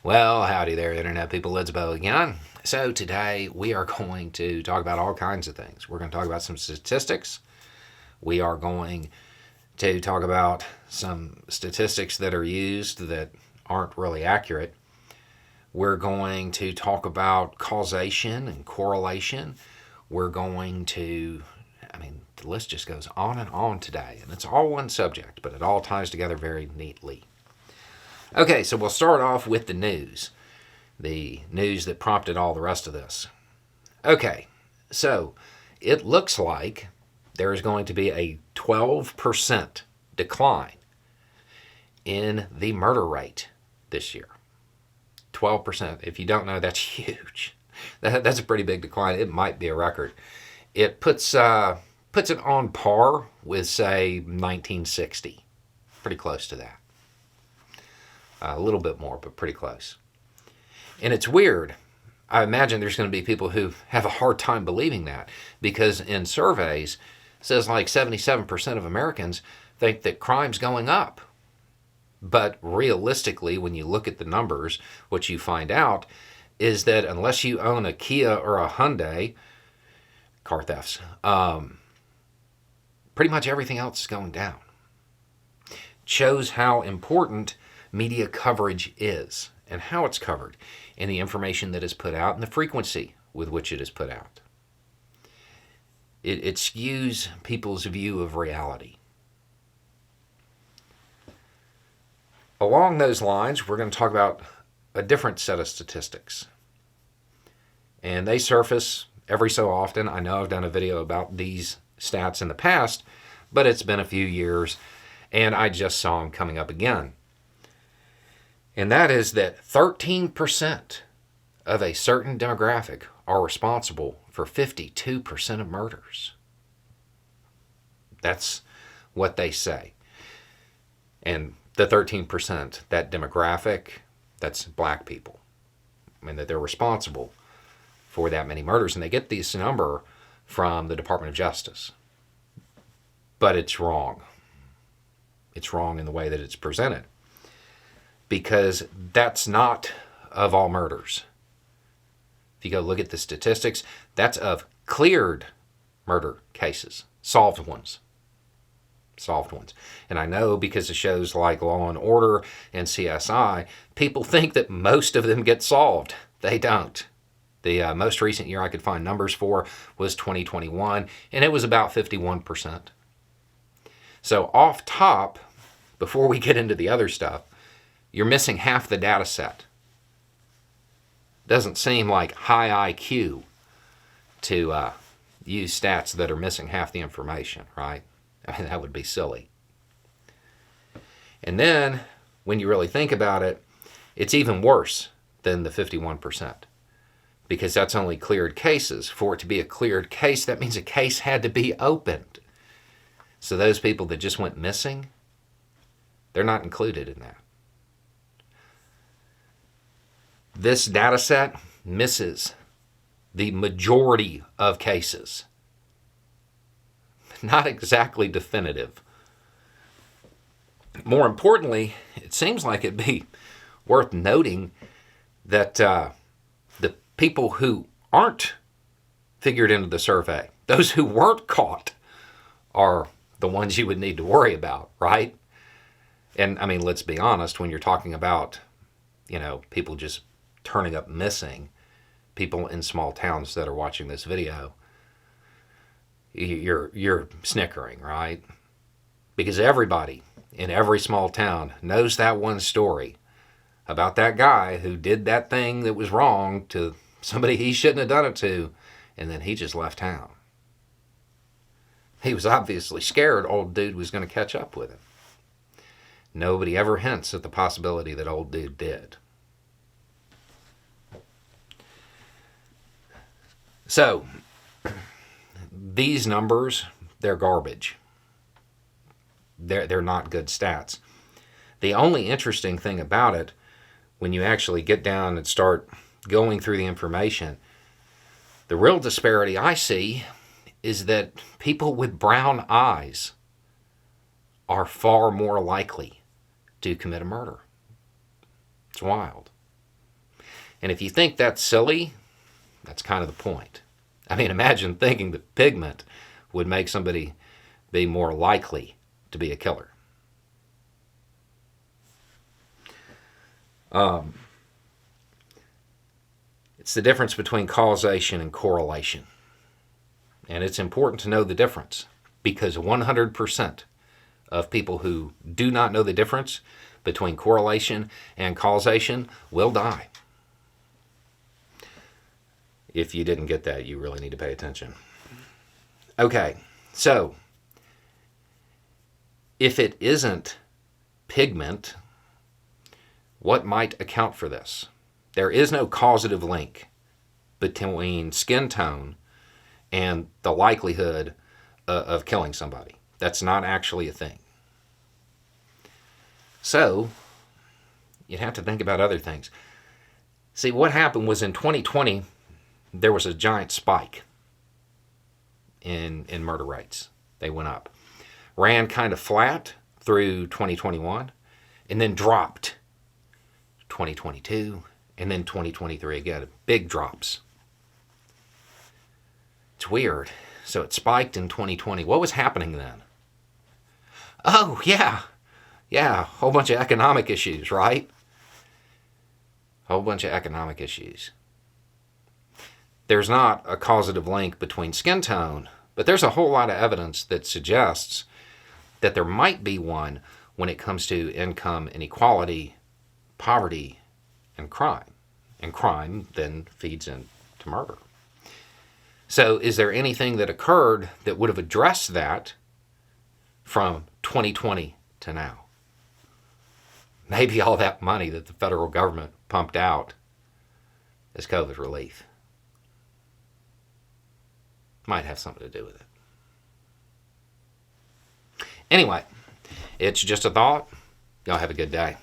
Well, howdy there, Internet people. It's Bo again. So, today we are going to talk about all kinds of things. We're going to talk about some statistics. We are going to talk about some statistics that are used that aren't really accurate. We're going to talk about causation and correlation. We're going to, the list just goes on and on today. And it's all one subject, but it all ties together very neatly. Okay, so we'll start off with the news that prompted all the rest of this. Okay, so it looks like there is going to be a 12% decline in the murder rate this year. 12%. If you don't know, that's huge. That's a pretty big decline. It might be a record. It puts it on par with, say, 1960. Pretty close to that. A little bit more, but pretty close. And it's weird. I imagine there's going to be people who have a hard time believing that because in surveys, it says like 77% of Americans think that crime's going up. But realistically, when you look at the numbers, what you find out is that unless you own a Kia or a Hyundai, car thefts, pretty much everything else is going down. Shows how important media coverage is and how it's covered and the information that is put out and the frequency with which it is put out. It skews people's view of reality. Along those lines, we're going to talk about a different set of statistics. And they surface every so often. I know I've done a video about these stats in the past, but it's been a few years and I just saw them coming up again. And that is that 13% of a certain demographic are responsible for 52% of murders. That's what they say. And the 13%, that demographic, that's black people. That they're responsible for that many murders. And they get this number from the Department of Justice. But it's wrong. It's wrong in the way that it's presented. Because that's not of all murders. If you go look at the statistics, that's of cleared murder cases, solved ones. And I know because of shows like Law and Order and CSI, people think that most of them get solved. They don't. The most recent year I could find numbers for was 2021, and it was about 51%. So off top, before we get into the other stuff, you're missing half the data set. Doesn't seem like high IQ to use stats that are missing half the information, right? That would be silly. And then, when you really think about it, it's even worse than the 51%. Because that's only cleared cases. For it to be a cleared case, that means a case had to be opened. So those people that just went missing, they're not included in that. This data set misses the majority of cases. Not exactly definitive. More importantly, it seems like it'd be worth noting that the people who aren't figured into the survey, those who weren't caught, are the ones you would need to worry about, right? And let's be honest, when you're talking about, people just turning up missing, people in small towns that are watching this video, you're snickering, right? Because everybody in every small town knows that one story about that guy who did that thing that was wrong to somebody he shouldn't have done it to, and then he just left town. He was obviously scared old dude was going to catch up with him. Nobody ever hints at the possibility that old dude did. So, these numbers, they're garbage. They're not good stats. The only interesting thing about it, when you actually get down and start going through the information, the real disparity I see is that people with brown eyes are far more likely to commit a murder. It's wild. And if you think that's silly, that's kind of the point. I mean, imagine thinking that pigment would make somebody be more likely to be a killer. It's the difference between causation and correlation. And it's important to know the difference because 100% of people who do not know the difference between correlation and causation will die. If you didn't get that, you really need to pay attention. Okay, so if it isn't pigment, what might account for this? There is no causative link between skin tone and the likelihood of killing somebody. That's not actually a thing. So, you'd have to think about other things. See, what happened was in 2020, there was a giant spike in murder rates. They went up. Ran kind of flat through 2021, and then dropped 2022, and then 2023 again. Big drops. It's weird. So it spiked in 2020. What was happening then? Oh, yeah. Yeah, whole bunch of economic issues, right? Whole bunch of economic issues. There's not a causative link between skin tone, but there's a whole lot of evidence that suggests that there might be one when it comes to income inequality, poverty, and crime. And crime then feeds into murder. So is there anything that occurred that would have addressed that from 2020 to now? Maybe all that money that the federal government pumped out as COVID relief might have something to do with it. Anyway, it's just a thought. Y'all have a good day.